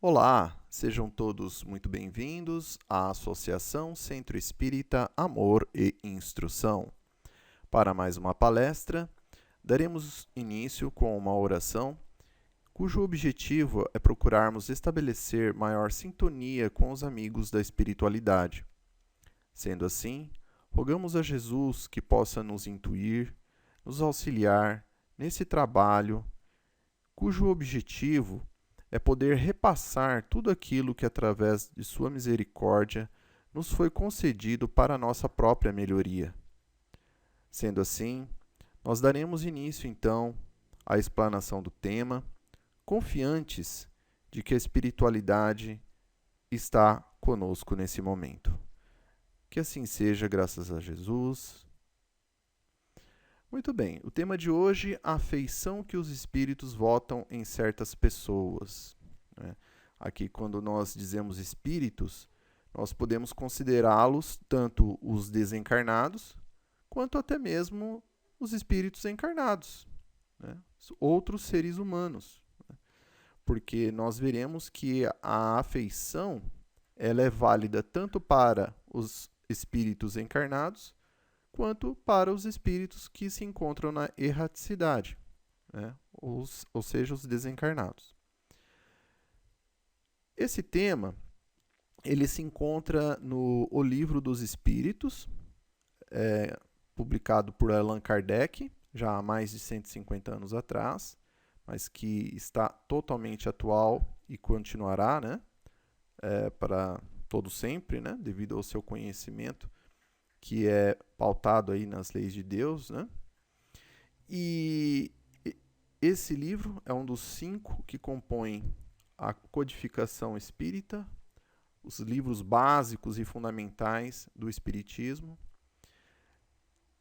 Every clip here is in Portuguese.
Olá, sejam todos muito bem-vindos à Associação Centro Espírita Amor e Instrução. Para mais uma palestra, daremos início com uma oração cujo objetivo é procurarmos estabelecer maior sintonia com os amigos da espiritualidade. Sendo assim, rogamos a Jesus que possa nos intuir, nos auxiliar nesse trabalho, cujo objetivo é poder repassar tudo aquilo que, através de sua misericórdia, nos foi concedido para a nossa própria melhoria. Sendo assim, nós daremos início, então, à explanação do tema, confiantes de que a espiritualidade está conosco nesse momento. Que assim seja, graças a Jesus. Muito bem, o tema de hoje, a afeição que os espíritos votam em certas pessoas. Aqui, quando nós dizemos espíritos, nós podemos considerá-los tanto os desencarnados, quanto até mesmo os espíritos encarnados, outros seres humanos. Porque nós veremos que a afeição ela é válida tanto para os espíritos encarnados, quanto para os espíritos que se encontram na erraticidade, ou seja, os desencarnados. Esse tema ele se encontra no O Livro dos Espíritos, publicado por Allan Kardec, já há mais de 150 anos atrás, mas que está totalmente atual e continuará, para todo sempre, devido ao seu conhecimento que é pautado aí nas leis de Deus, E esse livro é um dos 5 que compõem a codificação espírita, os livros básicos e fundamentais do espiritismo.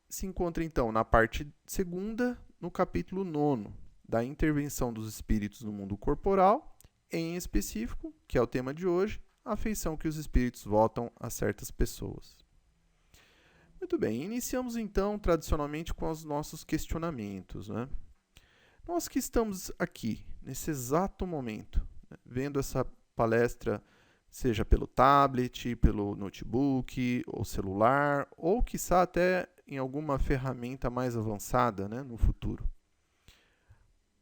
Se encontra, então, na parte 2ª, no capítulo 9º, da intervenção dos espíritos no mundo corporal, em específico, que é o tema de hoje, a afeição que os espíritos votam a certas pessoas. Muito bem, iniciamos então tradicionalmente com os nossos questionamentos. Nós que estamos aqui, nesse exato momento, vendo essa palestra, seja pelo tablet, pelo notebook, ou celular, ou quiçá até em alguma ferramenta mais avançada, no futuro.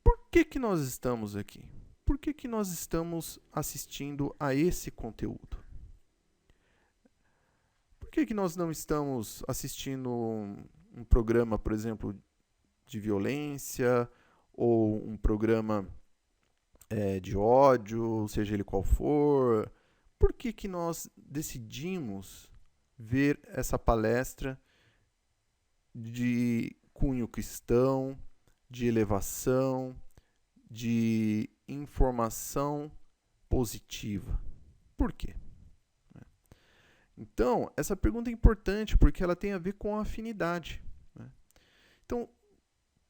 Por que nós estamos aqui? Por que nós estamos assistindo a esse conteúdo? Por que nós não estamos assistindo um programa, por exemplo, de violência, ou um programa de ódio, seja ele qual for? Por que nós decidimos ver essa palestra de cunho cristão, de elevação, de informação positiva? Por quê? Então, essa pergunta é importante porque ela tem a ver com a afinidade. Então,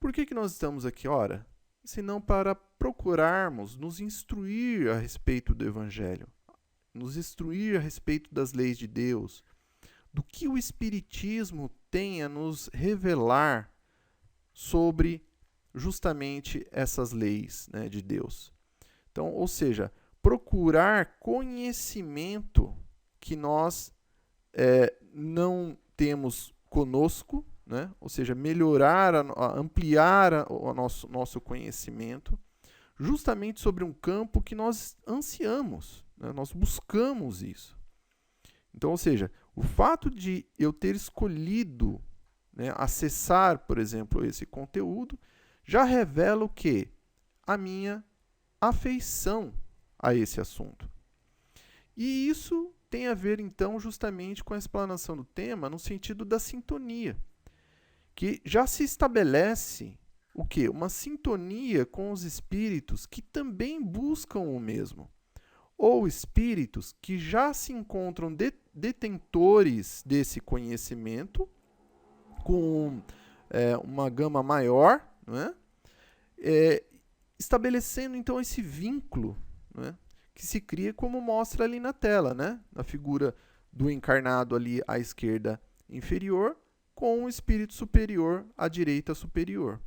por que nós estamos aqui? Ora, senão para procurarmos nos instruir a respeito do Evangelho, nos instruir a respeito das leis de Deus, do que o Espiritismo tem a nos revelar sobre justamente essas leis de Deus. Então, ou seja, procurar conhecimento que nós não temos conosco, ou seja, melhorar, ampliar o nosso conhecimento, justamente sobre um campo que nós ansiamos, nós buscamos isso. Então, ou seja, o fato de eu ter escolhido acessar, por exemplo, esse conteúdo, já revela o quê? A minha afeição a esse assunto. E isso tem a ver, então, justamente com a explanação do tema no sentido da sintonia, que já se estabelece o quê? Uma sintonia com os espíritos que também buscam o mesmo, ou espíritos que já se encontram detentores desse conhecimento, com uma gama maior, estabelecendo, então, esse vínculo, que se cria como mostra ali na tela, na figura do encarnado ali à esquerda inferior, com o espírito superior à direita superior.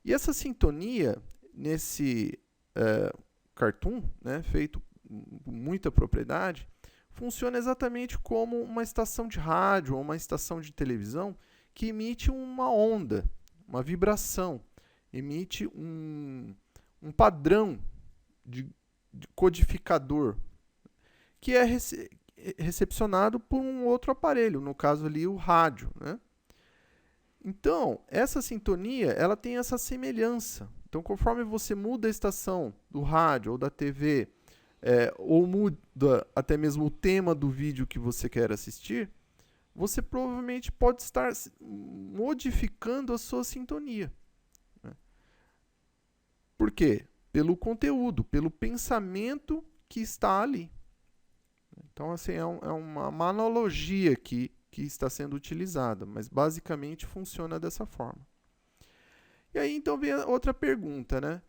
E essa sintonia, nesse cartoon, feito com muita propriedade, funciona exatamente como uma estação de rádio ou uma estação de televisão que emite uma onda, uma vibração, emite um padrão de codificador que é recepcionado por um outro aparelho, no caso ali o rádio, né? Então, essa sintonia, ela tem essa semelhança. Então, conforme você muda a estação do rádio ou da TV, ou muda até mesmo o tema do vídeo que você quer assistir, você provavelmente pode estar modificando a sua sintonia. Né? Por quê? Pelo conteúdo, pelo pensamento que está ali. Então, assim, é uma analogia que está sendo utilizada, mas basicamente funciona dessa forma. E aí, então, vem a outra pergunta, né?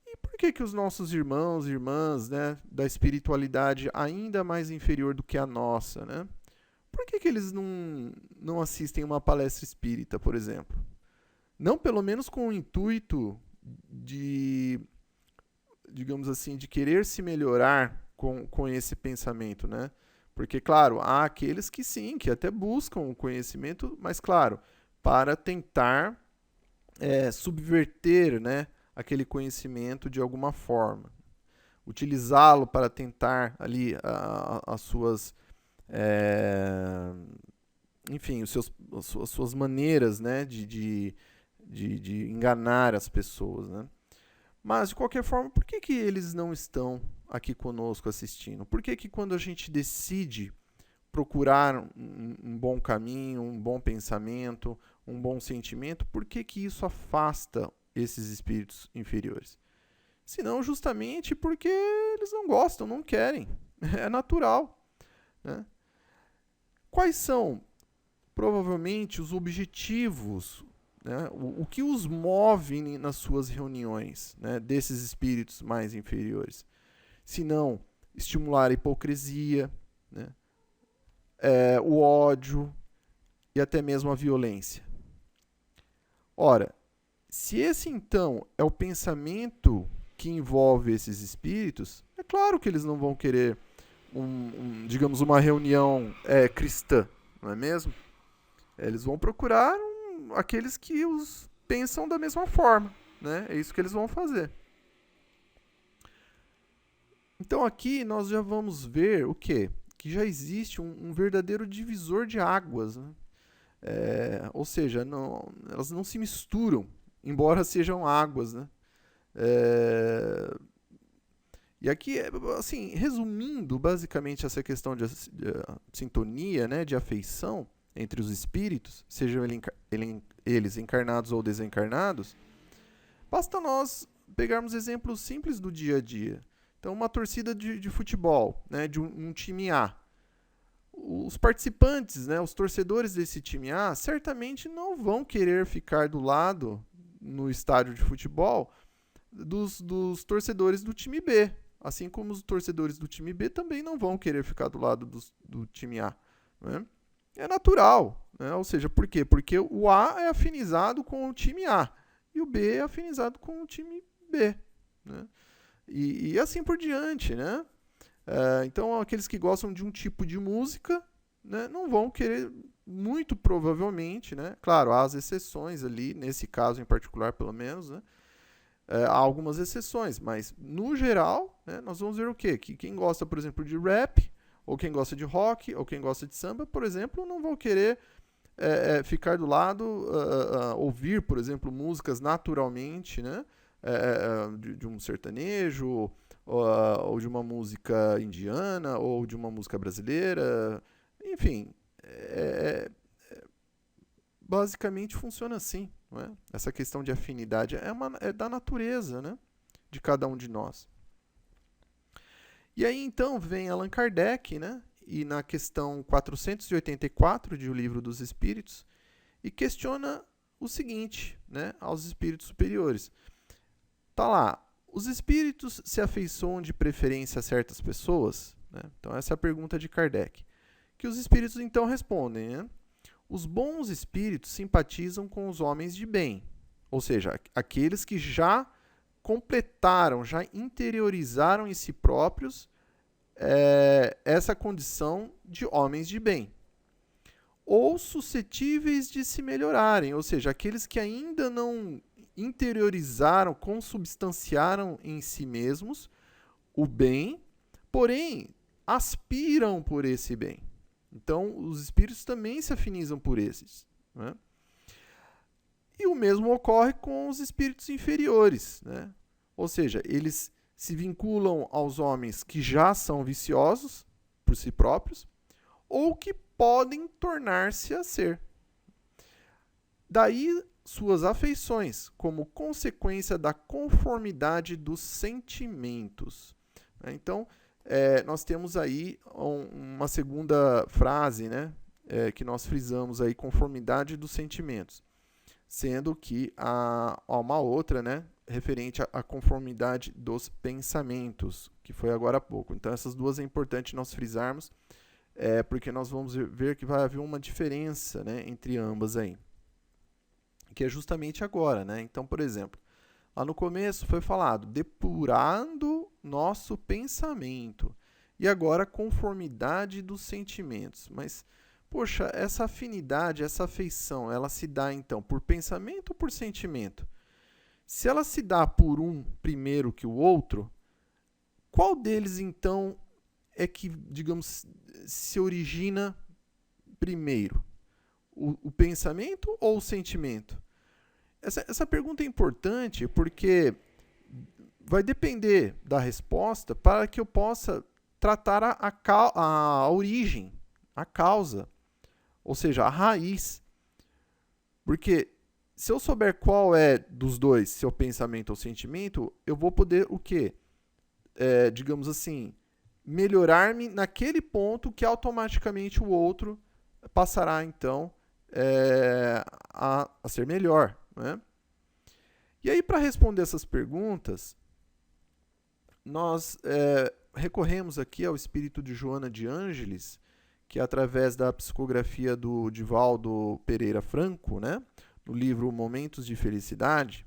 E por que os nossos irmãos e irmãs, né, da espiritualidade ainda mais inferior do que a nossa, né? Por que eles não assistem uma palestra espírita, por exemplo? Não pelo menos com o intuito de, digamos assim, de querer se melhorar com esse pensamento, né? Porque, claro, há aqueles que sim, que até buscam o conhecimento, mas, claro, para tentar subverter, né, aquele conhecimento de alguma forma. Utilizá-lo para tentar ali as suas... enfim, as suas maneiras, né, de enganar as pessoas, né? Mas, de qualquer forma, por que eles não estão aqui conosco assistindo? Por que quando a gente decide procurar um bom caminho, um bom pensamento, um bom sentimento, por que isso afasta esses espíritos inferiores? Senão, justamente porque eles não gostam, não querem. É natural. Né? Quais são, provavelmente, os objetivos, né? O que os move nas suas reuniões, né, desses espíritos mais inferiores? Se não estimular a hipocrisia, né, o ódio e até mesmo a violência. Ora, se esse então é o pensamento que envolve esses espíritos, é claro que eles não vão querer, digamos, uma reunião cristã, não é mesmo? Eles vão procurar aqueles que os pensam da mesma forma, né? É isso que eles vão fazer. Então aqui nós já vamos ver o quê? Que já existe um verdadeiro divisor de águas, né? Ou seja, elas não se misturam, embora sejam águas, né? E aqui, assim, resumindo basicamente essa questão de sintonia, né, de afeição entre os espíritos, sejam eles encarnados ou desencarnados, basta nós pegarmos exemplos simples do dia a dia. Então, uma torcida de futebol, né, de um time A. Os participantes, né, os torcedores desse time A, certamente não vão querer ficar do lado, no estádio de futebol, dos torcedores do time B. Assim como os torcedores do time B também não vão querer ficar do lado do time A. Né? É natural. Né? Ou seja, por quê? Porque o A é afinizado com o time A e o B é afinizado com o time B. Né? E assim por diante, né? Então, aqueles que gostam de um tipo de música, né, não vão querer, muito provavelmente, né? Claro, há as exceções ali, nesse caso em particular, pelo menos, né? Há algumas exceções, mas no geral, né, nós vamos ver o quê? Que quem gosta, por exemplo, de rap, ou quem gosta de rock, ou quem gosta de samba, por exemplo, não vão querer ficar do lado, ouvir, por exemplo, músicas naturalmente, né? De um sertanejo, ou de uma música indiana, ou de uma música brasileira, enfim, basicamente funciona assim, não é? Essa questão de afinidade é da natureza, né, de cada um de nós. E aí então vem Allan Kardec, né, e na questão 484 de O Livro dos Espíritos, e questiona o seguinte, né, aos espíritos superiores. Tá lá, os espíritos se afeiçoam de preferência a certas pessoas? Né? Então essa é a pergunta de Kardec. Que os espíritos então respondem, né? Os bons espíritos simpatizam com os homens de bem, ou seja, aqueles que já completaram, já interiorizaram em si próprios essa condição de homens de bem, ou suscetíveis de se melhorarem, ou seja, aqueles que ainda não interiorizaram, consubstanciaram em si mesmos o bem, porém aspiram por esse bem. Então, os espíritos também se afinizam por esses, né? E o mesmo ocorre com os espíritos inferiores, né? Ou seja, eles se vinculam aos homens que já são viciosos por si próprios ou que podem tornar-se a ser. Daí suas afeições, como consequência da conformidade dos sentimentos. Então, nós temos aí uma segunda frase, né, que nós frisamos aí, conformidade dos sentimentos, sendo que há uma outra, né, referente à conformidade dos pensamentos, que foi agora há pouco. Então, essas duas é importante nós frisarmos, porque nós vamos ver que vai haver uma diferença, né, entre ambas aí, que é justamente agora, né? Então, por exemplo, lá no começo foi falado depurando nosso pensamento, e agora conformidade dos sentimentos. Mas, poxa, essa afinidade, essa afeição, ela se dá então por pensamento ou por sentimento? Se ela se dá por um primeiro que o outro, qual deles então é que, digamos, se origina primeiro? O pensamento ou o sentimento? Essa pergunta é importante porque vai depender da resposta para que eu possa tratar a origem, a causa, ou seja, a raiz. Porque se eu souber qual é dos dois, se é o pensamento ou o sentimento, eu vou poder o quê? Digamos assim, melhorar-me naquele ponto que automaticamente o outro passará, então, a ser melhor, né? E aí, para responder essas perguntas, nós recorremos aqui ao espírito de Joana de Ângeles, que através da psicografia do Divaldo Pereira Franco, né, no livro Momentos de Felicidade,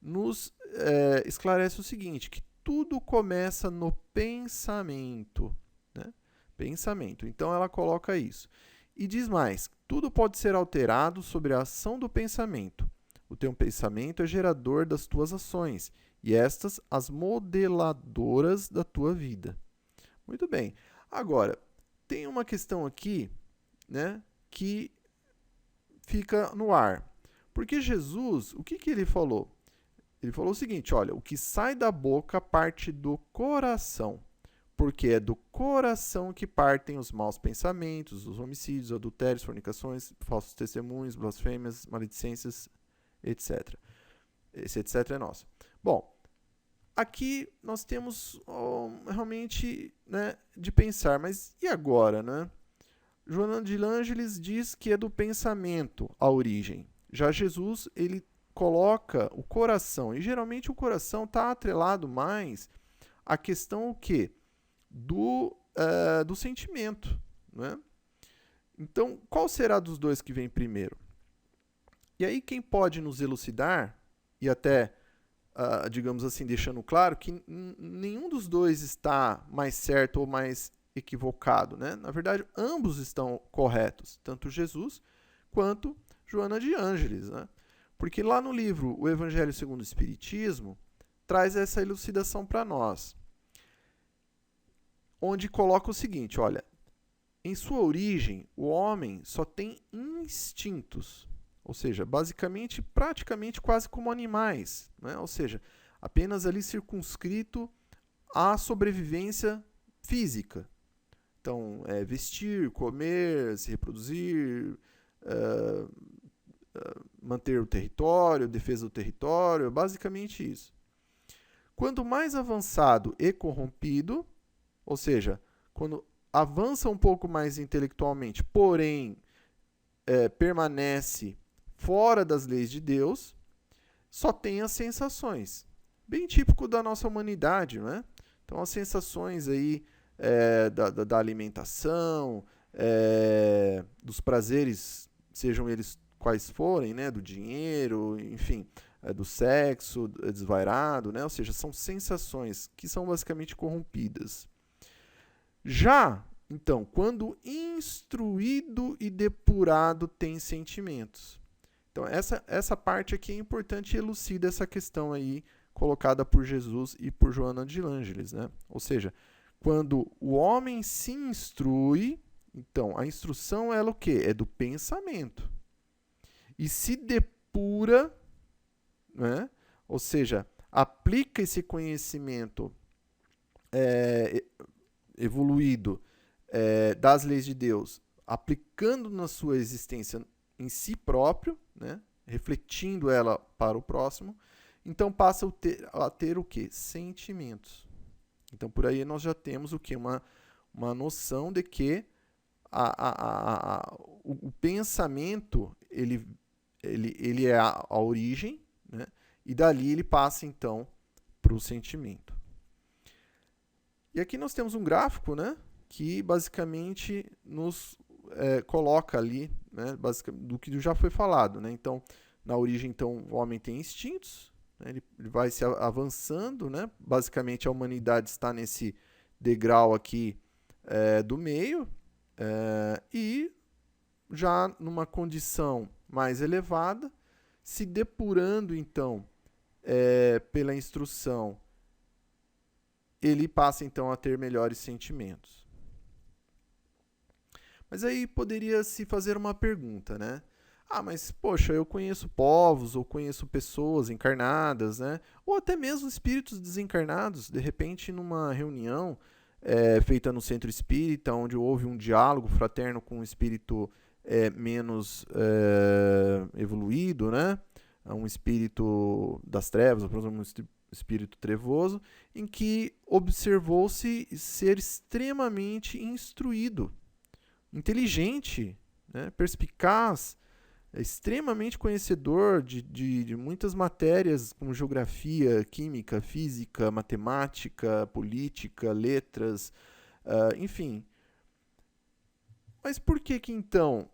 nos esclarece o seguinte, que tudo começa no pensamento, né? Pensamento. Então ela coloca isso. E diz mais, tudo pode ser alterado sobre a ação do pensamento. O teu pensamento é gerador das tuas ações, e estas as modeladoras da tua vida. Muito bem. Agora, tem uma questão aqui, né, que fica no ar. Porque Jesus, o que ele falou? Ele falou o seguinte, olha, o que sai da boca parte do coração, porque é do coração que partem os maus pensamentos, os homicídios, adultérios, fornicações, falsos testemunhos, blasfêmias, maledicências, etc. Esse etc é nosso. Bom, aqui nós temos realmente, né, de pensar, mas e agora, né? Joana de Ângeles diz que é do pensamento a origem. Já Jesus, ele coloca o coração, e geralmente o coração está atrelado mais à questão o quê? Do sentimento, né? Então, qual será dos dois que vem primeiro? E aí quem pode nos elucidar, e até, digamos assim, deixando claro que nenhum dos dois está mais certo ou mais equivocado, né? Na verdade, ambos estão corretos, tanto Jesus quanto Joana de Ângeles, né? Porque lá no livro O Evangelho segundo o Espiritismo, traz essa elucidação para nós, onde coloca o seguinte, olha, em sua origem, o homem só tem instintos, ou seja, basicamente, praticamente quase como animais, né? Ou seja, apenas ali circunscrito à sobrevivência física. Então, vestir, comer, se reproduzir, manter o território, defesa do território, basicamente isso. Quanto mais avançado e corrompido, ou seja, quando avança um pouco mais intelectualmente, porém permanece fora das leis de Deus, só tem as sensações. Bem típico da nossa humanidade, né? Então, as sensações aí da alimentação, dos prazeres, sejam eles quais forem, né? Do dinheiro, enfim, do sexo desvairado, né? Ou seja, são sensações que são basicamente corrompidas. Já, então, quando instruído e depurado tem sentimentos. Então, essa parte aqui é importante e elucida essa questão aí colocada por Jesus e por Joana de Ângeles, né? Ou seja, quando o homem se instrui, então, a instrução ela o quê? É do pensamento. E se depura, né? Ou seja, aplica esse conhecimento evoluído das leis de Deus, aplicando na sua existência em si próprio, né? Refletindo ela para o próximo, então passa a ter o quê? Sentimentos. Então, por aí nós já temos o quê? Uma noção de que o pensamento ele é a origem, né? E dali ele passa, então, para o sentimento. E aqui nós temos um gráfico, né? Que basicamente nos coloca ali, né? Do que já foi falado, né? Então, na origem, então, o homem tem instintos, né? Ele vai se avançando, né? Basicamente, a humanidade está nesse degrau aqui do meio, e já numa condição mais elevada, se depurando, então, pela instrução, ele passa, então, a ter melhores sentimentos. Mas aí poderia se fazer uma pergunta, né? Ah, mas, poxa, eu conheço povos, ou conheço pessoas encarnadas, né? Ou até mesmo espíritos desencarnados, de repente, numa reunião feita no centro espírita, onde houve um diálogo fraterno com um espírito menos evoluído, né? Um espírito das trevas, por exemplo, um espírito trevoso, em que observou-se ser extremamente instruído, inteligente, né? Perspicaz, extremamente conhecedor de muitas matérias como geografia, química, física, matemática, política, letras, enfim. Mas por que então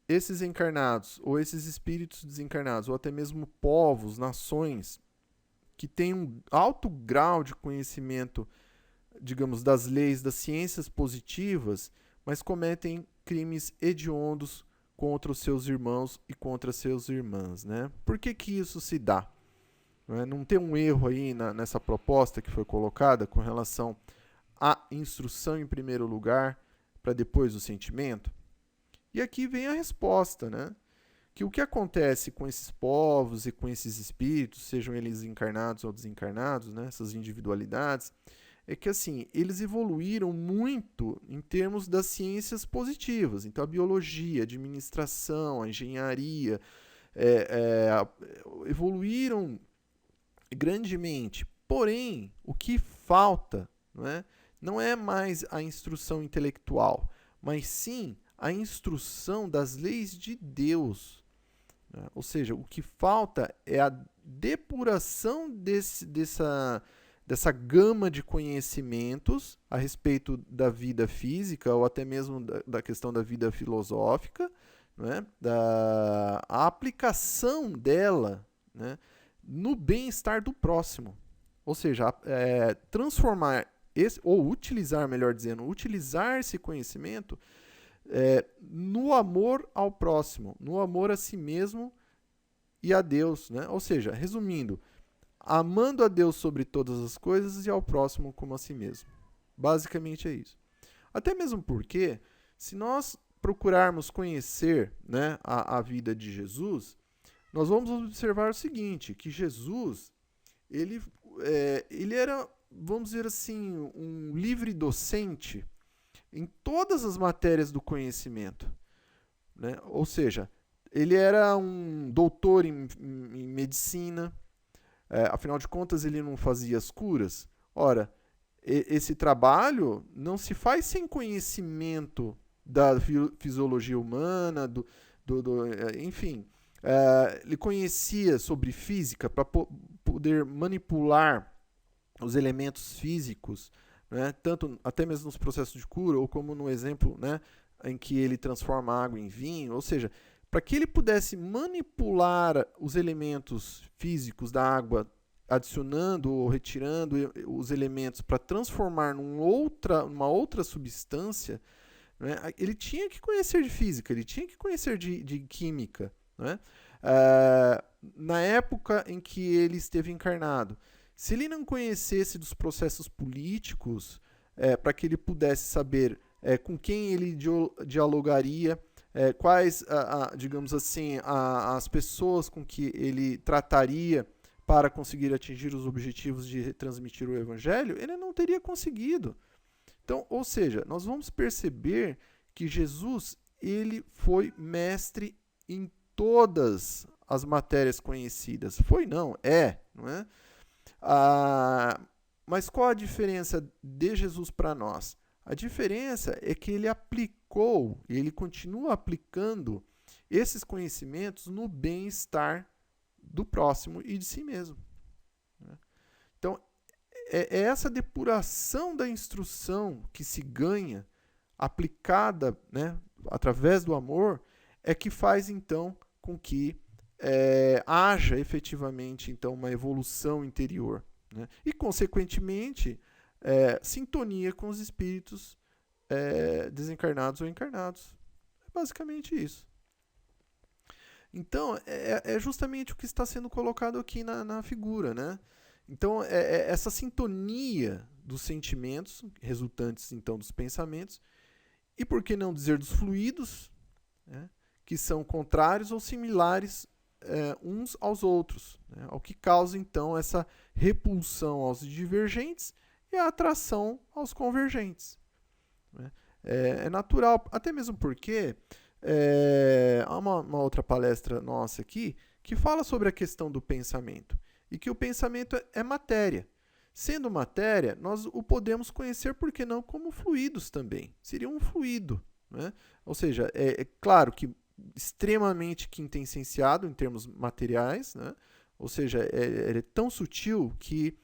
esses encarnados, ou esses espíritos desencarnados, ou até mesmo povos, nações, que têm um alto grau de conhecimento, digamos, das leis, das ciências positivas, mas cometem crimes hediondos contra os seus irmãos e contra seus irmãs, né? Por que isso se dá? Não tem um erro aí nessa proposta que foi colocada com relação à instrução em primeiro lugar, para depois o sentimento? E aqui vem a resposta, né? Que o que acontece com esses povos e com esses espíritos, sejam eles encarnados ou desencarnados, né? Essas individualidades, é que assim, eles evoluíram muito em termos das ciências positivas. Então, a biologia, a administração, a engenharia, evoluíram grandemente. Porém, o que falta, não é mais a instrução intelectual, mas sim a instrução das leis de Deus. Né? Ou seja, o que falta é a depuração dessa gama de conhecimentos a respeito da vida física ou até mesmo da questão da vida filosófica, né? A aplicação dela, né? No bem-estar do próximo. Ou seja, transformar ou utilizar, melhor dizendo, utilizar esse conhecimento no amor ao próximo, no amor a si mesmo e a Deus, né? Ou seja, resumindo, amando a Deus sobre todas as coisas e ao próximo como a si mesmo. Basicamente é isso. Até mesmo porque, se nós procurarmos conhecer, né, a vida de Jesus, nós vamos observar o seguinte, que Jesus, ele era, vamos dizer assim, um livre docente em todas as matérias do conhecimento, né? Ou seja, ele era um doutor em medicina, afinal de contas ele não fazia as curas. Ora, esse trabalho não se faz sem conhecimento da fisiologia humana, enfim. Ele conhecia sobre física para poder manipular os elementos físicos, né, tanto até mesmo nos processos de cura, ou como no exemplo, né, em que ele transforma a água em vinho, ou seja, para que ele pudesse manipular os elementos físicos da água adicionando ou retirando os elementos para transformar numa outra substância, né, ele tinha que conhecer de física, ele tinha que conhecer de química. Né? Na época em que ele esteve encarnado, se ele não conhecesse dos processos políticos, para que ele pudesse saber com quem ele dialogaria, quais, digamos assim, as pessoas com que ele trataria para conseguir atingir os objetivos de transmitir o evangelho, ele não teria conseguido. Então, ou seja, nós vamos perceber que Jesus, ele foi mestre em todas as matérias conhecidas. Foi não é? Mas qual a diferença de Jesus para nós? A diferença é que ele aplicou, e ele continua aplicando esses conhecimentos no bem-estar do próximo e de si mesmo. Então, é essa depuração da instrução que se ganha, aplicada, né, através do amor, é que faz, então, com que haja efetivamente então, uma evolução interior. Né? E, consequentemente, sintonia com os espíritos desencarnados ou encarnados. É basicamente isso. Então, é justamente o que está sendo colocado aqui na figura. Né? Então, essa sintonia dos sentimentos, resultantes então dos pensamentos, e por que não dizer dos fluidos, né? Que são contrários ou similares uns aos outros, né? O que causa então essa repulsão aos divergentes e a atração aos convergentes. Né? É natural, até mesmo porque há uma outra palestra nossa aqui que fala sobre a questão do pensamento e que o pensamento é matéria. Sendo matéria, nós o podemos conhecer, por que não, como fluidos também. Seria um fluido. Né? Ou seja, é claro que extremamente quintessenciado em termos materiais, né? Ou seja, é tão sutil que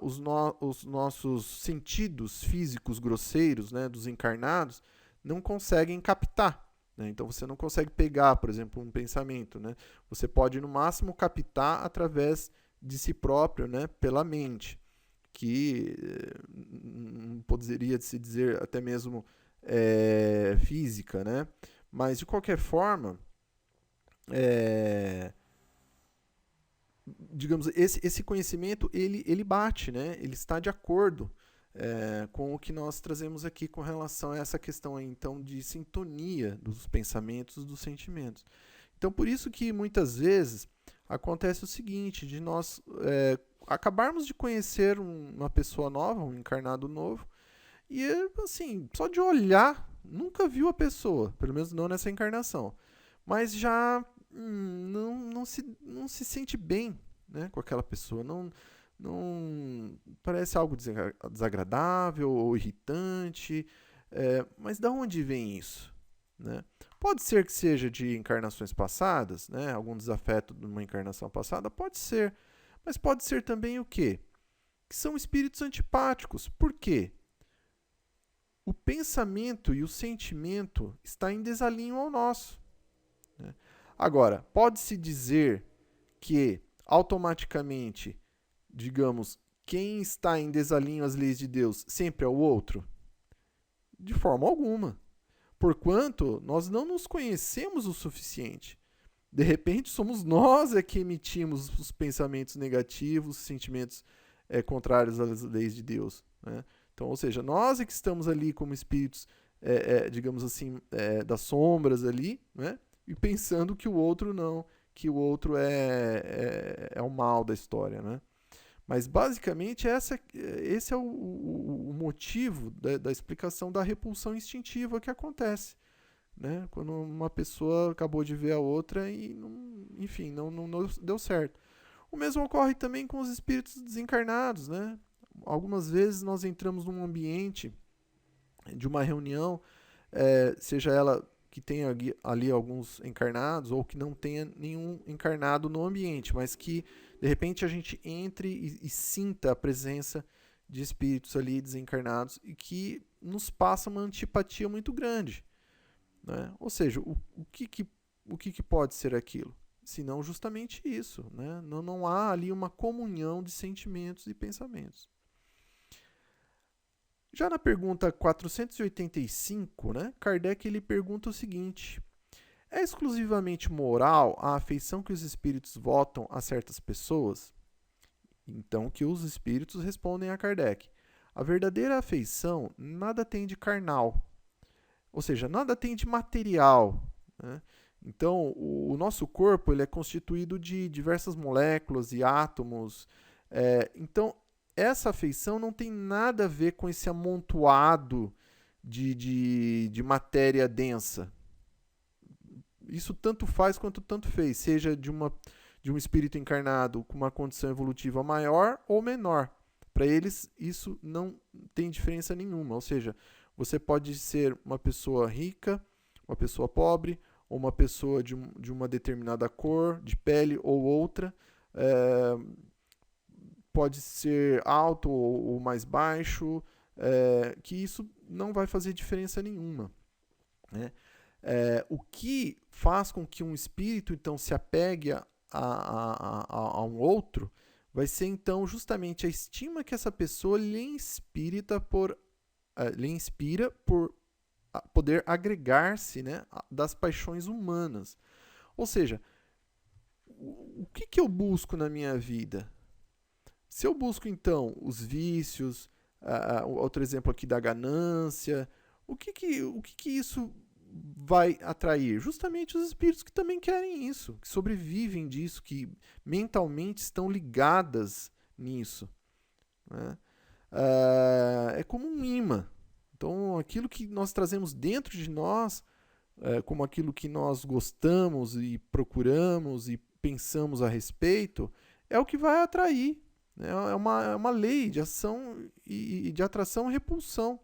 os nossos sentidos físicos grosseiros, né, dos encarnados, não conseguem captar. Né? Então você não consegue pegar, por exemplo, um pensamento. Né? Você pode, no máximo, captar através de si próprio, né, pela mente, que poderia se dizer até mesmo física, né? Mas, de qualquer forma, digamos, esse conhecimento, ele bate, né? Ele está de acordo com o que nós trazemos aqui com relação a essa questão, aí, então, de sintonia dos pensamentos, dos sentimentos. Então, por isso que, muitas vezes, acontece o seguinte, de nós acabarmos de conhecer uma pessoa nova, um encarnado novo, e, assim, só de olhar, nunca viu a pessoa, pelo menos não nessa encarnação, mas já não se sente bem, né, com aquela pessoa, não parece algo desagradável ou irritante, mas de onde vem isso? Né? Pode ser que seja de encarnações passadas, né, algum desafeto de uma encarnação passada, pode ser, mas pode ser também o quê? Que são espíritos antipáticos. Por quê? O pensamento e o sentimento está em desalinho ao nosso. Né? Agora, pode-se dizer que automaticamente, digamos, quem está em desalinho às leis de Deus sempre é o outro? De forma alguma. Porquanto nós não nos conhecemos o suficiente. De repente, somos nós que emitimos os pensamentos negativos, os sentimentos contrários às leis de Deus. Né? Então, ou seja, nós que estamos ali como espíritos, digamos assim, das sombras ali, né? E pensando que o outro não, que o outro é o mal da história. Né? Mas, basicamente, esse é o motivo da explicação da repulsão instintiva que acontece. Né? Quando uma pessoa acabou de ver a outra e, enfim, não deu certo. O mesmo ocorre também com os espíritos desencarnados. Né? Algumas vezes nós entramos num ambiente de uma reunião, seja ela que tenha ali alguns encarnados ou que não tenha nenhum encarnado no ambiente, mas que de repente a gente entre e sinta a presença de espíritos ali desencarnados e que nos passa uma antipatia muito grande. Né? Ou seja, o que pode ser aquilo? senão justamente isso, né? Não há ali uma comunhão de sentimentos e pensamentos. Já na pergunta 485, né, Kardec ele pergunta o seguinte: é exclusivamente moral a afeição que os espíritos votam a certas pessoas? Então, que os espíritos respondem a Kardec: a verdadeira afeição nada tem de carnal, ou seja, nada tem de material, né? Então, o nosso corpo ele é constituído de diversas moléculas e átomos. Então, essa afeição não tem nada a ver com esse amontoado de matéria densa. Isso tanto faz quanto tanto fez, seja de um espírito encarnado com uma condição evolutiva maior ou menor. Para eles, isso não tem diferença nenhuma. Ou seja, você pode ser uma pessoa rica, uma pessoa pobre, ou uma pessoa de uma determinada cor, de pele ou outra. Pode ser alto ou mais baixo, que isso não vai fazer diferença nenhuma, né? O que faz com que um espírito então se apegue a um outro vai ser então justamente a estima que essa pessoa lhe inspira por poder agregar-se, né, das paixões humanas. Ou seja, o que eu busco na minha vida? Se eu busco então os vícios, outro exemplo aqui da ganância, o que isso vai atrair? Justamente os espíritos que também querem isso, que sobrevivem disso, que mentalmente estão ligadas nisso, né? É como um imã. Então, aquilo que nós trazemos dentro de nós, como aquilo que nós gostamos e procuramos e pensamos a respeito, é o que vai atrair. Né? É uma lei de ação e de atração e repulsão.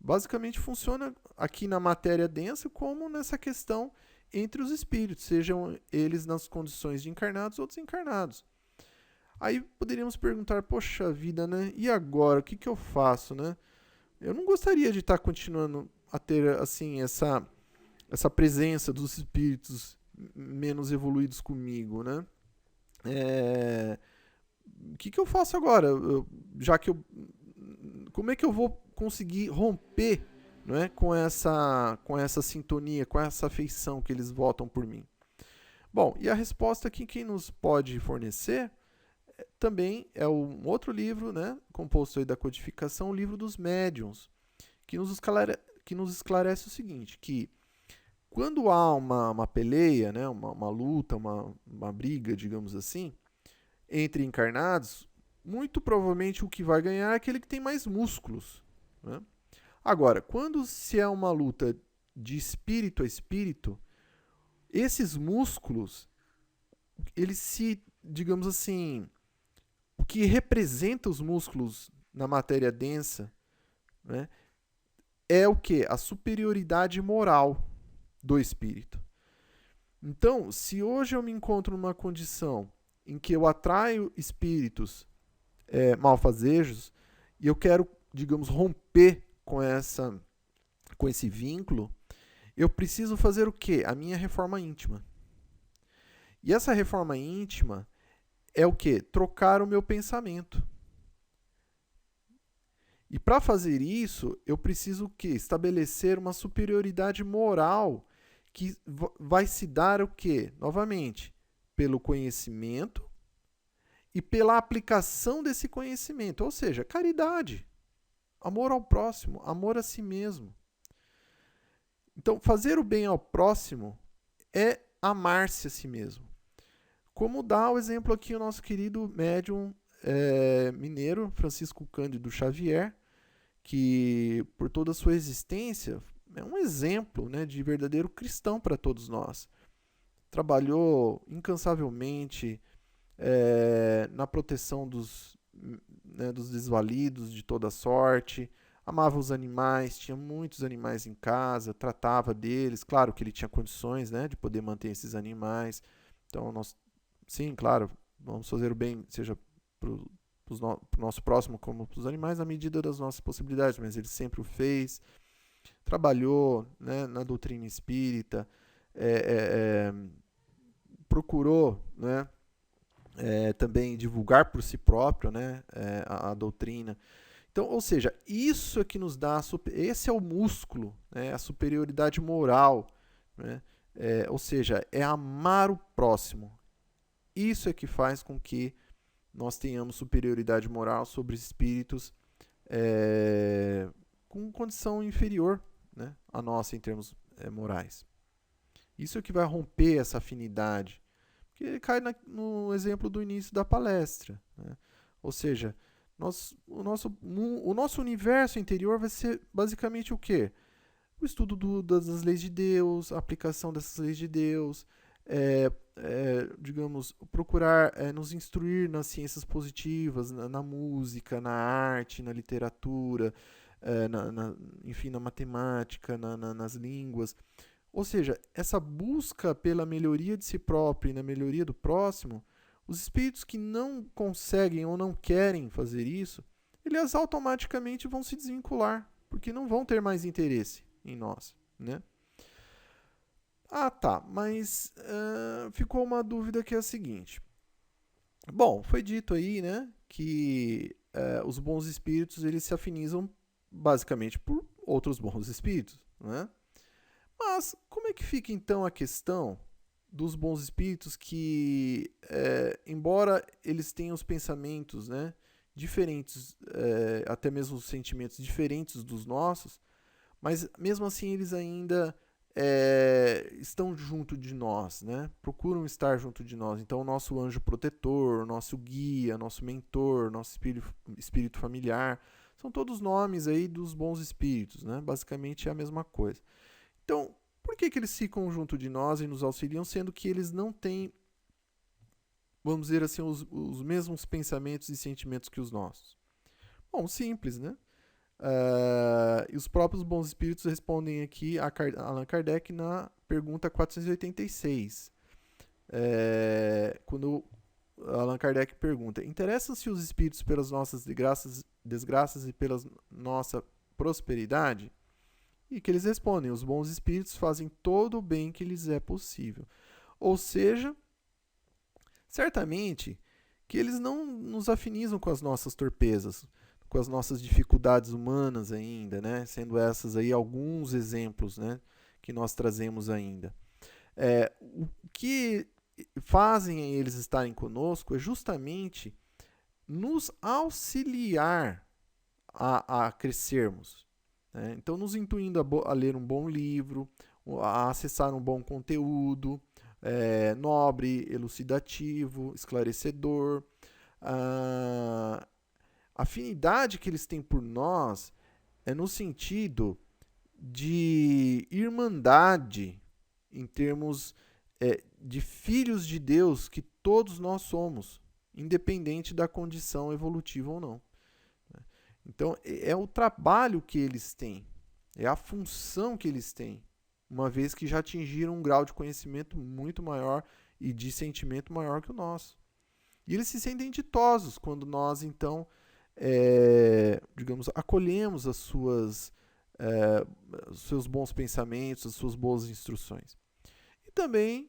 Basicamente funciona aqui na matéria densa como nessa questão entre os espíritos, sejam eles nas condições de encarnados ou desencarnados. Aí poderíamos perguntar, poxa vida, né? E agora? O que eu faço, né? Eu não gostaria de estar continuando a ter assim essa presença dos espíritos menos evoluídos comigo, né? O que eu faço agora? Como é que eu vou conseguir romper, não é, com essa sintonia, com essa afeição que eles votam por mim? Bom, e a resposta aqui quem nos pode fornecer também é um outro livro, né, composto aí da codificação, o livro dos médiuns, que nos esclarece o seguinte, que quando há uma peleia, né, uma luta, uma briga, digamos assim, entre encarnados, muito provavelmente o que vai ganhar é aquele que tem mais músculos, né? Agora, quando se é uma luta de espírito a espírito, esses músculos, eles se, digamos assim, o que representa os músculos na matéria densa, né, é o que? A superioridade moral do espírito. Então, se hoje eu me encontro numa condição em que eu atraio espíritos malfazejos e eu quero, digamos, romper com esse vínculo, eu preciso fazer o quê? A minha reforma íntima. E essa reforma íntima é o quê? Trocar o meu pensamento. E para fazer isso, eu preciso o quê? Estabelecer uma superioridade moral que vai se dar o quê? Novamente, pelo conhecimento e pela aplicação desse conhecimento, ou seja, caridade, amor ao próximo, amor a si mesmo. Então, fazer o bem ao próximo é amar-se a si mesmo. Como dá o exemplo aqui o nosso querido médium mineiro, Francisco Cândido Xavier, que por toda a sua existência é um exemplo, né, de verdadeiro cristão para todos nós. Trabalhou incansavelmente na proteção dos desvalidos de toda sorte, amava os animais, tinha muitos animais em casa, tratava deles, claro que ele tinha condições, né, de poder manter esses animais, então sim, claro, vamos fazer o bem, seja para o nosso próximo como para os animais, na medida das nossas possibilidades, mas ele sempre o fez, trabalhou, né, na doutrina espírita, procurou, né, também divulgar por si próprio, né, a doutrina. Então, ou seja, isso é que nos dá, esse é o músculo, né, a superioridade moral, né, ou seja, é amar o próximo. Isso é que faz com que nós tenhamos superioridade moral sobre espíritos com condição inferior, né, à nossa em termos morais. Isso é que vai romper essa afinidade, porque ele cai no exemplo do início da palestra, né? Ou seja, o nosso universo interior vai ser basicamente o quê? O estudo das leis de Deus, a aplicação dessas leis de Deus, digamos, procurar nos instruir nas ciências positivas, na música, na arte, na literatura, enfim, na matemática, nas línguas. Ou seja, essa busca pela melhoria de si próprio e na melhoria do próximo, os espíritos que não conseguem ou não querem fazer isso, eles automaticamente vão se desvincular, porque não vão ter mais interesse em nós, né? Ah, tá, mas ficou uma dúvida que é a seguinte. Bom, foi dito aí, né, que os bons espíritos, eles se afinizam basicamente por outros bons espíritos, né? Mas como é que fica então a questão dos bons espíritos que, embora eles tenham os pensamentos, né, diferentes, até mesmo os sentimentos diferentes dos nossos, mas mesmo assim eles ainda estão junto de nós, né? Procuram estar junto de nós. Então, o nosso anjo protetor, nosso guia, nosso mentor, nosso espírito familiar, são todos nomes aí dos bons espíritos, né? Basicamente é a mesma coisa. Então, por que eles ficam junto de nós e nos auxiliam, sendo que eles não têm, vamos dizer assim, os mesmos pensamentos e sentimentos que os nossos? Bom, simples, né? E os próprios bons espíritos respondem aqui a Allan Kardec na pergunta 486. Quando Allan Kardec pergunta: interessam-se os espíritos pelas nossas desgraças e pela nossa prosperidade? E que eles respondem: os bons espíritos fazem todo o bem que lhes é possível. Ou seja, certamente que eles não nos afinizam com as nossas torpezas, com as nossas dificuldades humanas ainda, né? Sendo essas aí alguns exemplos, né, que nós trazemos ainda. O que fazem eles estarem conosco é justamente nos auxiliar a crescermos, né? Então, nos intuindo a ler um bom livro, a acessar um bom conteúdo, nobre, elucidativo, esclarecedor. A afinidade que eles têm por nós é no sentido de irmandade, em termos de filhos de Deus que todos nós somos, independente da condição evolutiva ou não. Então, é o trabalho que eles têm, é a função que eles têm, uma vez que já atingiram um grau de conhecimento muito maior e de sentimento maior que o nosso. E eles se sentem ditosos quando nós, então, digamos, acolhemos os seus bons pensamentos, as suas boas instruções. E também,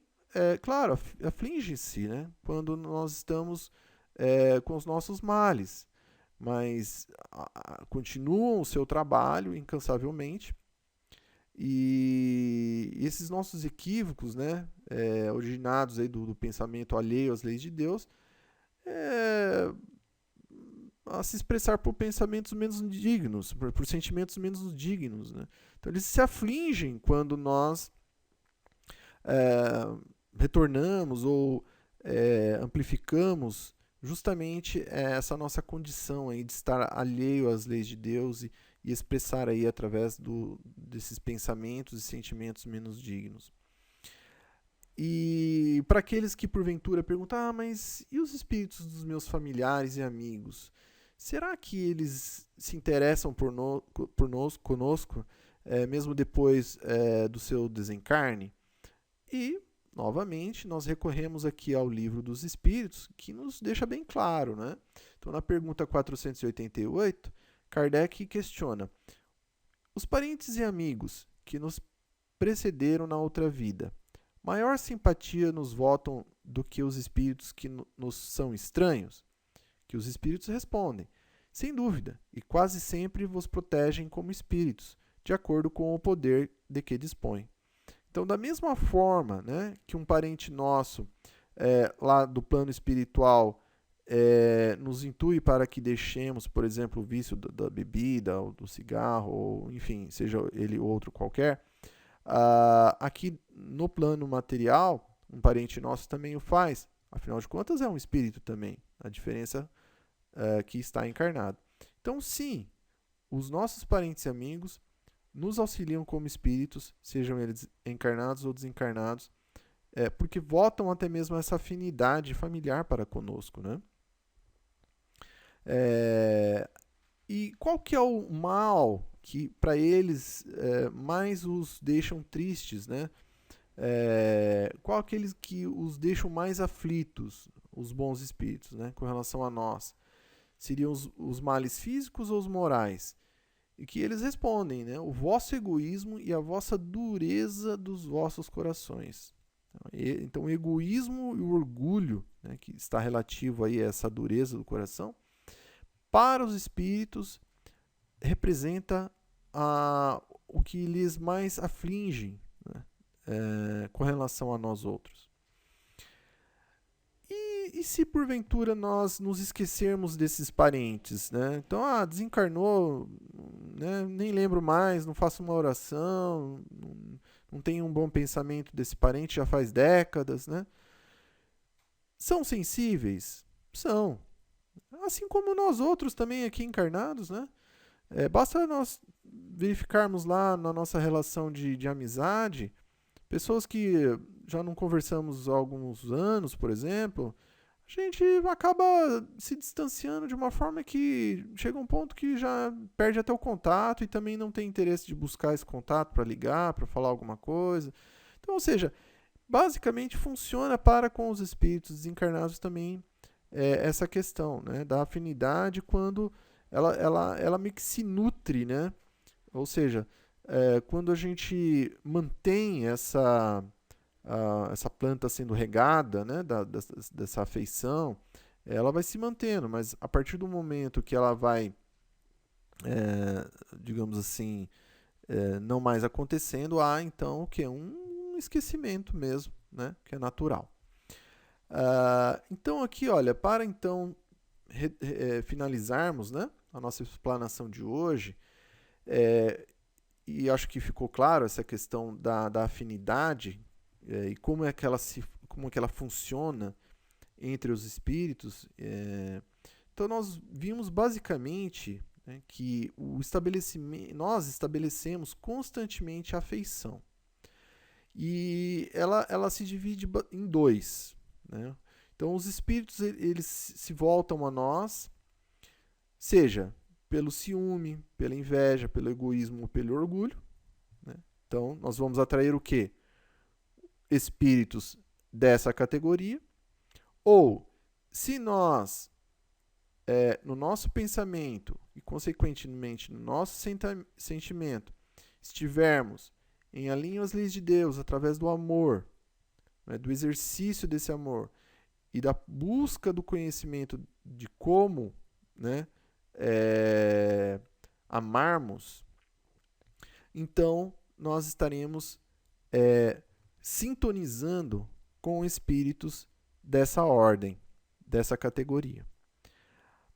claro, aflige-se, né, quando nós estamos com os nossos males, mas continuam o seu trabalho incansavelmente. E esses nossos equívocos, né, originados aí do pensamento alheio às leis de Deus, a se expressar por pensamentos menos dignos, por sentimentos menos dignos, né? Então eles se afligem quando nós retornamos ou amplificamos justamente essa nossa condição aí de estar alheio às leis de Deus e expressar aí através desses pensamentos e sentimentos menos dignos. E para aqueles que porventura perguntam: mas e os espíritos dos meus familiares e amigos? Será que eles se interessam conosco, mesmo depois do seu desencarne? E, novamente, nós recorremos aqui ao Livro dos Espíritos, que nos deixa bem claro, né? Então, na pergunta 488, Kardec questiona: os parentes e amigos que nos precederam na outra vida, maior simpatia nos votam do que os espíritos que nos são estranhos? Que os espíritos respondem, sem dúvida, e quase sempre vos protegem como espíritos, de acordo com o poder de que dispõem. Então, da mesma forma, né, que um parente nosso, lá do plano espiritual, nos intui para que deixemos, por exemplo, o vício da bebida, ou do cigarro, ou enfim, seja ele outro qualquer, aqui no plano material, um parente nosso também o faz. Afinal de contas, é um espírito também. A diferença é que está encarnado. Então, sim, os nossos parentes e amigos nos auxiliam como espíritos, sejam eles encarnados ou desencarnados, porque votam até mesmo essa afinidade familiar para conosco, né? E qual que é o mal que para eles mais os deixam tristes, né? Qual aqueles que os deixam mais aflitos, os bons espíritos, né? Com relação a nós? Seriam os males físicos ou os morais? E que eles respondem, né? O vosso egoísmo e a vossa dureza dos vossos corações. Então, o egoísmo e o orgulho, né, que está relativo aí a essa dureza do coração, para os espíritos representa o que lhes mais aflige, né, com relação a nós outros. E se porventura nós nos esquecermos desses parentes, né? Então, desencarnou, né? Nem lembro mais, não faço uma oração, não tenho um bom pensamento desse parente já faz décadas, né? São sensíveis? São. Assim como nós outros também aqui encarnados, né? Basta nós verificarmos lá na nossa relação de amizade, pessoas que já não conversamos há alguns anos, por exemplo, a gente acaba se distanciando de uma forma que chega um ponto que já perde até o contato e também não tem interesse de buscar esse contato para ligar, para falar alguma coisa. Então, ou seja, basicamente funciona para com os espíritos desencarnados também essa questão, né, da afinidade quando ela meio que se nutre, né? Ou seja, quando a gente mantém essa planta sendo regada, né, dessa afeição, ela vai se mantendo, mas a partir do momento que ela vai, digamos assim, não mais acontecendo, há então o que? Um esquecimento mesmo, né, que é natural. Então aqui, olha, para então finalizarmos, né, a nossa explanação de hoje, e acho que ficou claro essa questão da afinidade e como é que ela funciona entre os espíritos. Então nós vimos basicamente, né, que nós estabelecemos constantemente a afeição. E ela se divide em dois, né? Então os espíritos eles se voltam a nós, seja pelo ciúme, pela inveja, pelo egoísmo ou pelo orgulho, né? Então nós vamos atrair o quê? Espíritos dessa categoria. Ou se nós, no nosso pensamento e consequentemente no nosso sentimento, estivermos em alinho às leis de Deus através do amor, né, do exercício desse amor e da busca do conhecimento de como, né, amarmos, então nós estaremos sintonizando com espíritos dessa ordem, dessa categoria.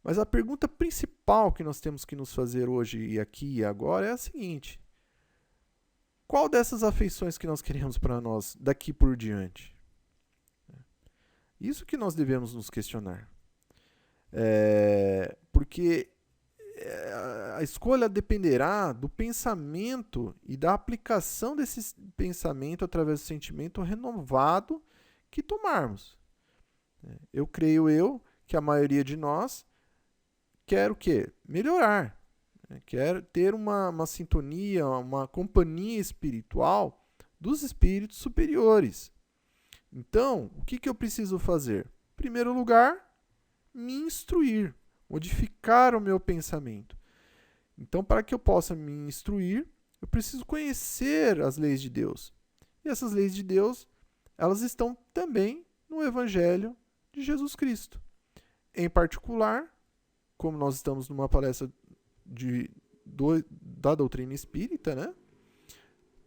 Mas a pergunta principal que nós temos que nos fazer hoje e aqui e agora é a seguinte: qual dessas afeições que nós queremos para nós daqui por diante? Isso que nós devemos nos questionar. Porque a escolha dependerá do pensamento e da aplicação desse pensamento através do sentimento renovado que tomarmos. Eu creio que a maioria de nós quer o quê? Melhorar. Quer ter uma sintonia, uma companhia espiritual dos espíritos superiores. Então, o que eu preciso fazer? Em primeiro lugar, me instruir, modificar o meu pensamento. Então, para que eu possa me instruir, eu preciso conhecer as leis de Deus. E essas leis de Deus, elas estão também no Evangelho de Jesus Cristo. Em particular, como nós estamos numa palestra da doutrina espírita, né?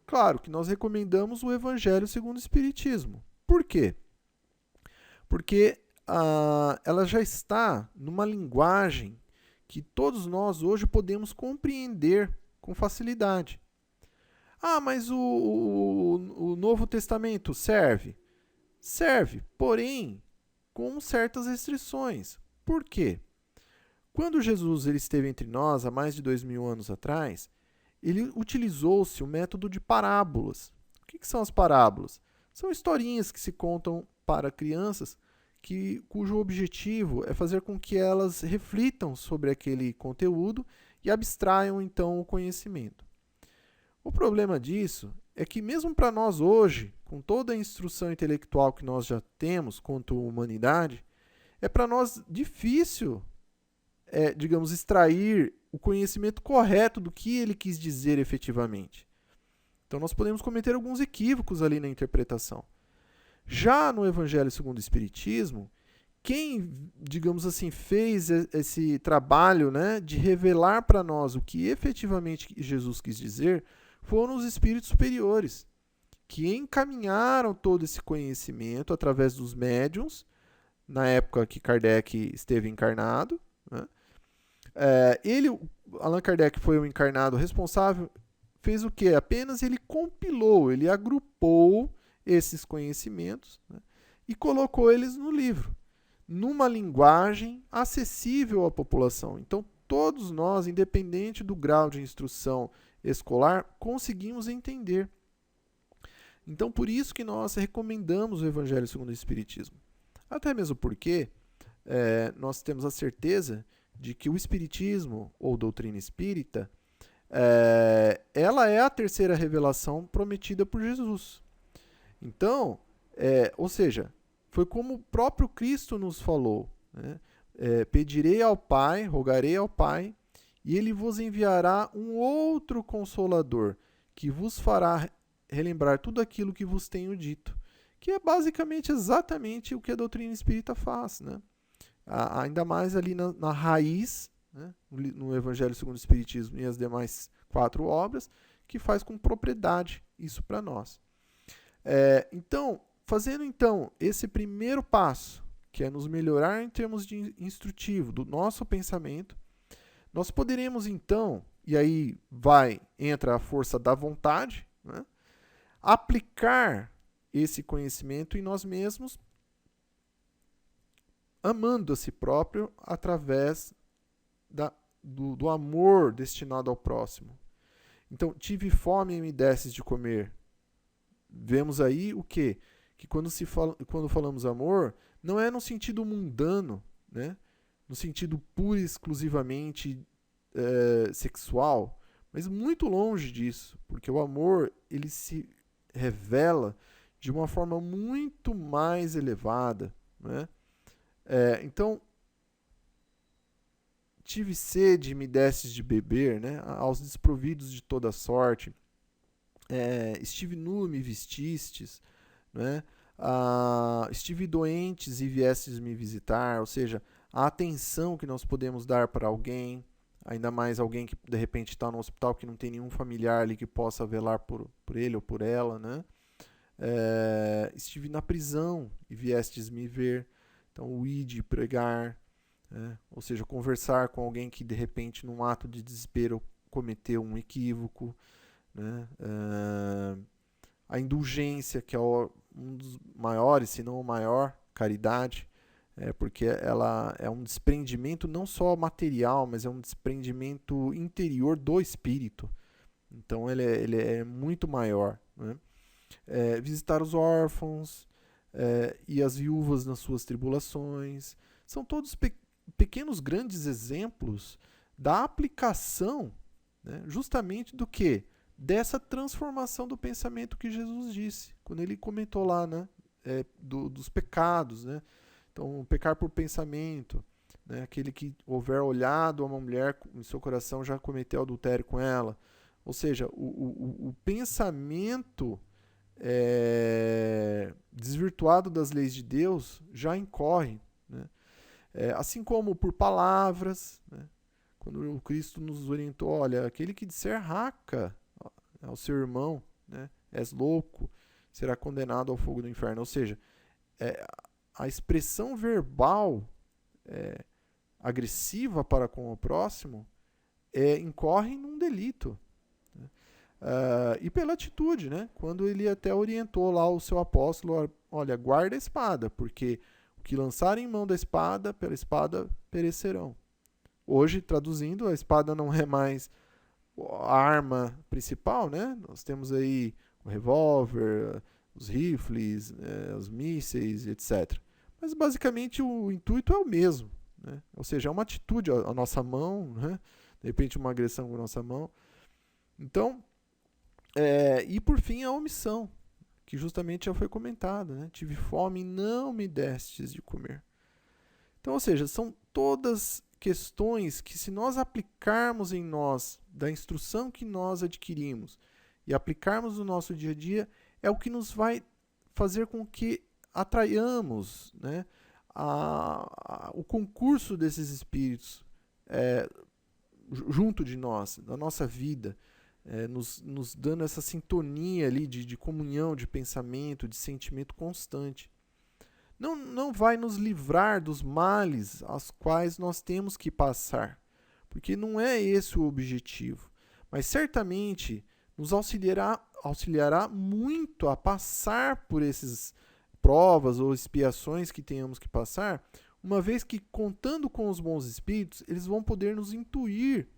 Claro que nós recomendamos o Evangelho segundo o Espiritismo. Por quê? Porque ela já está numa linguagem que todos nós hoje podemos compreender com facilidade. Mas o Novo Testamento serve? Serve, porém, com certas restrições. Por quê? Quando Jesus esteve entre nós, há mais de 2000 anos atrás, ele utilizou-se o método de parábolas. O que são as parábolas? São historinhas que se contam para crianças cujo objetivo é fazer com que elas reflitam sobre aquele conteúdo e abstraiam, então, o conhecimento. O problema disso é que, mesmo para nós hoje, com toda a instrução intelectual que nós já temos quanto humanidade, é para nós difícil, digamos, extrair o conhecimento correto do que ele quis dizer efetivamente. Então, nós podemos cometer alguns equívocos ali na interpretação. Já no Evangelho segundo o Espiritismo, quem, digamos assim, fez esse trabalho, né, de revelar para nós o que efetivamente Jesus quis dizer foram os espíritos superiores, que encaminharam todo esse conhecimento através dos médiuns, na época que Kardec esteve encarnado. Né? Allan Kardec foi o encarnado responsável, fez o quê? Apenas ele compilou, ele agrupou esses conhecimentos, né, e colocou eles no livro, numa linguagem acessível à população. Então, todos nós, independente do grau de instrução escolar, conseguimos entender. Então, por isso que nós recomendamos o Evangelho segundo o Espiritismo. Até mesmo porque nós temos a certeza de que o Espiritismo, ou doutrina espírita, ela é a terceira revelação prometida por Jesus. Então, ou seja, foi como o próprio Cristo nos falou, né? Pedirei ao Pai, rogarei ao Pai, e Ele vos enviará um outro Consolador, que vos fará relembrar tudo aquilo que vos tenho dito. Que é basicamente exatamente o que a doutrina espírita faz, né? Ainda mais ali na raiz, né? No Evangelho segundo o Espiritismo e as demais 4 obras, que faz com propriedade isso para nós. Então, fazendo então esse primeiro passo, que é nos melhorar em termos de instrutivo do nosso pensamento, nós poderemos então, e aí entra a força da vontade, né, aplicar esse conhecimento em nós mesmos, amando a si próprio através do amor destinado ao próximo. Então, tive fome e me desses de comer. Vemos aí o quê? Que quando falamos amor, não é no sentido mundano, né? No sentido pura e exclusivamente sexual, mas muito longe disso, porque o amor ele se revela de uma forma muito mais elevada, né? Então, tive sede e me destes de beber, né? Aos desprovidos de toda sorte. Estive nu e me vestistes, né? Estive doentes e viestes me visitar, ou seja, a atenção que nós podemos dar para alguém, ainda mais alguém que de repente está no hospital que não tem nenhum familiar ali que possa velar por ele ou por ela, né? Estive na prisão e viestes me ver, então o ide pregar, ou seja, conversar com alguém que de repente num ato de desespero cometeu um equívoco, né? A indulgência, que é um dos maiores, se não o maior, caridade, porque ela é um desprendimento não só material, mas é um desprendimento interior do espírito. Então ele é muito maior, né? Visitar os órfãos e as viúvas nas suas tribulações, são todos pequenos grandes exemplos da aplicação, né, justamente do que? Dessa transformação do pensamento que Jesus disse, quando ele comentou lá, né, dos pecados, né? Então, pecar por pensamento, né, aquele que houver olhado a uma mulher em seu coração já cometeu adultério com ela. Ou seja, o pensamento desvirtuado das leis de Deus já incorre, né? Assim como por palavras, né? Quando o Cristo nos orientou, olha, aquele que disser raca ao seu irmão, né, és louco, será condenado ao fogo do inferno. Ou seja, a expressão verbal agressiva para com o próximo incorre num delito. Né? E pela atitude, né? Quando ele até orientou lá o seu apóstolo, olha, guarda a espada, porque o que lançarem mão da espada, pela espada perecerão. Hoje, traduzindo, a espada não é mais a arma principal, né? Nós temos aí o revólver, os rifles, os mísseis, etc. Mas basicamente o intuito é o mesmo, né? Ou seja, é uma atitude, a nossa mão, né? De repente uma agressão com a nossa mão. Então, e por fim a omissão, que justamente já foi comentada, né? Tive fome e não me destes de comer. Então, ou seja, são todas questões que, se nós aplicarmos em nós, da instrução que nós adquirimos, e aplicarmos no nosso dia a dia, é o que nos vai fazer com que atraiamos, né, o concurso desses espíritos junto de nós, na nossa vida, nos dando essa sintonia ali de comunhão, de pensamento, de sentimento constante. Não vai nos livrar dos males aos quais nós temos que passar, porque não é esse o objetivo, mas certamente nos auxiliará muito a passar por essas provas ou expiações que tenhamos que passar, uma vez que, contando com os bons espíritos, eles vão poder nos intuir,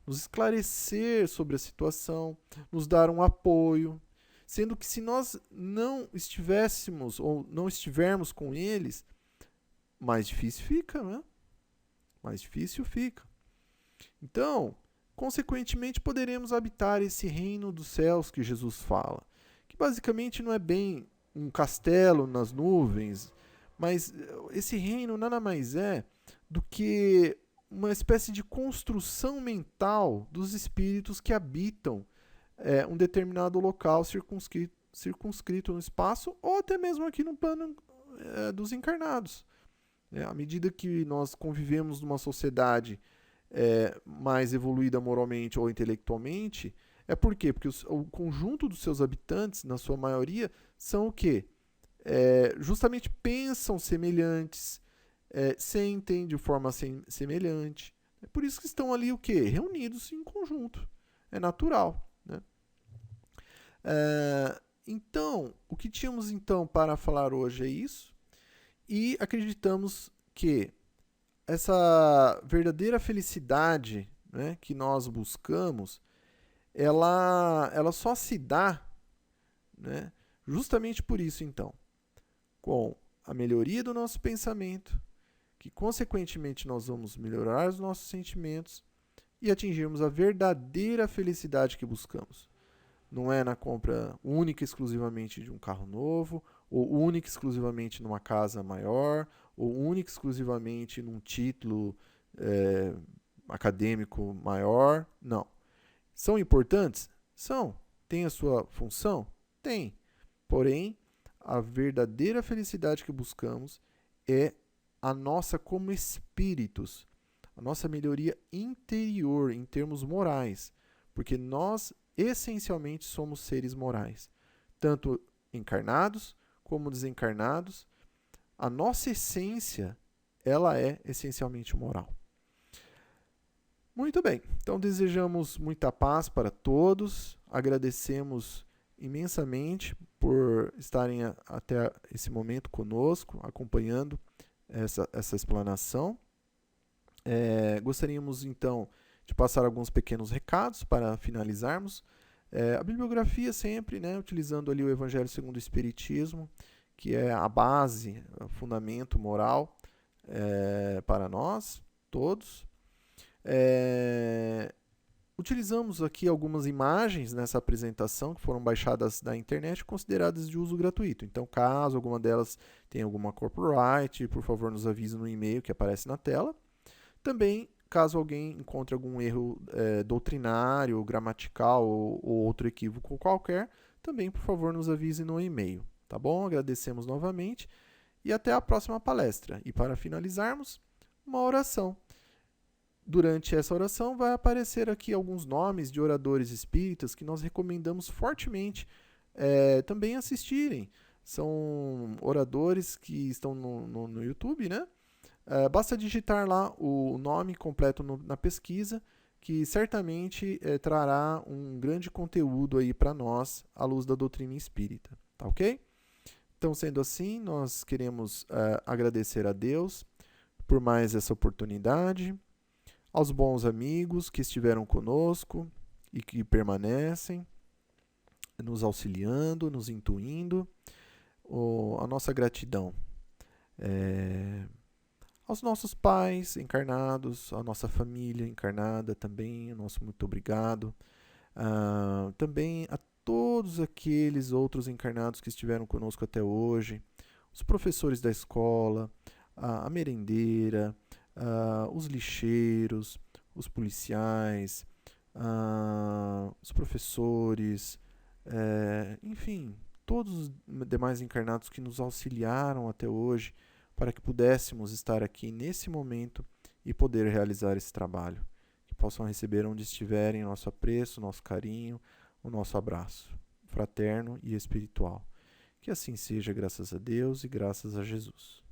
nos esclarecer sobre a situação, nos dar um apoio, sendo que, se nós não estivéssemos ou não estivermos com eles, mais difícil fica, né? Mais difícil fica. Então, consequentemente, poderemos habitar esse reino dos céus que Jesus fala, que basicamente não é bem um castelo nas nuvens, mas esse reino nada mais é do que uma espécie de construção mental dos espíritos que habitam um determinado local circunscrito no espaço, ou até mesmo aqui no plano dos encarnados. À medida que nós convivemos numa sociedade mais evoluída moralmente ou intelectualmente, por quê? Porque o conjunto dos seus habitantes, na sua maioria, são o quê? Justamente pensam semelhantes, sentem de forma semelhante. É por isso que estão ali o quê? Reunidos em conjunto. É natural, né? Então, o que tínhamos então para falar hoje é isso, e acreditamos que essa verdadeira felicidade, né, que nós buscamos, ela só se dá, né, justamente por isso, então, com a melhoria do nosso pensamento, que consequentemente nós vamos melhorar os nossos sentimentos e atingirmos a verdadeira felicidade que buscamos. Não é na compra única e exclusivamente de um carro novo, ou única e exclusivamente numa casa maior, ou única e exclusivamente num título acadêmico maior. Não. São importantes? São. Tem a sua função? Tem. Porém, a verdadeira felicidade que buscamos é a nossa como espíritos, a nossa melhoria interior em termos morais, porque nós essencialmente somos seres morais, tanto encarnados como desencarnados. A nossa essência, ela é essencialmente moral. Muito bem, então desejamos muita paz para todos, agradecemos imensamente por estarem até esse momento conosco, acompanhando essa explanação. Gostaríamos então de passar alguns pequenos recados para finalizarmos. A bibliografia sempre, né, utilizando ali o Evangelho segundo o Espiritismo, que é a base, o fundamento moral para nós todos. Utilizamos aqui algumas imagens nessa apresentação que foram baixadas da internet, consideradas de uso gratuito. Então, caso alguma delas tenha alguma copyright, por favor nos avise no e-mail que aparece na tela. Também, caso alguém encontre algum erro doutrinário, gramatical ou outro equívoco qualquer, também, por favor, nos avise no e-mail. Tá bom? Agradecemos novamente e até a próxima palestra. E para finalizarmos, uma oração. Durante essa oração vai aparecer aqui alguns nomes de oradores espíritas que nós recomendamos fortemente também assistirem. São oradores que estão no YouTube, né? Basta digitar lá o nome completo na pesquisa, que certamente trará um grande conteúdo aí para nós à luz da doutrina espírita. Tá ok? Então, sendo assim, nós queremos agradecer a Deus por mais essa oportunidade, aos bons amigos que estiveram conosco e que permanecem, nos auxiliando, nos intuindo, a nossa gratidão aos nossos pais encarnados, à nossa família encarnada também, o nosso muito obrigado, também a todos aqueles outros encarnados que estiveram conosco até hoje, os professores da escola, a merendeira, os lixeiros, os policiais, os professores, enfim, todos os demais encarnados que nos auxiliaram até hoje para que pudéssemos estar aqui nesse momento e poder realizar esse trabalho. Que possam receber onde estiverem nosso apreço, nosso carinho, o nosso abraço fraterno e espiritual. Que assim seja, graças a Deus e graças a Jesus.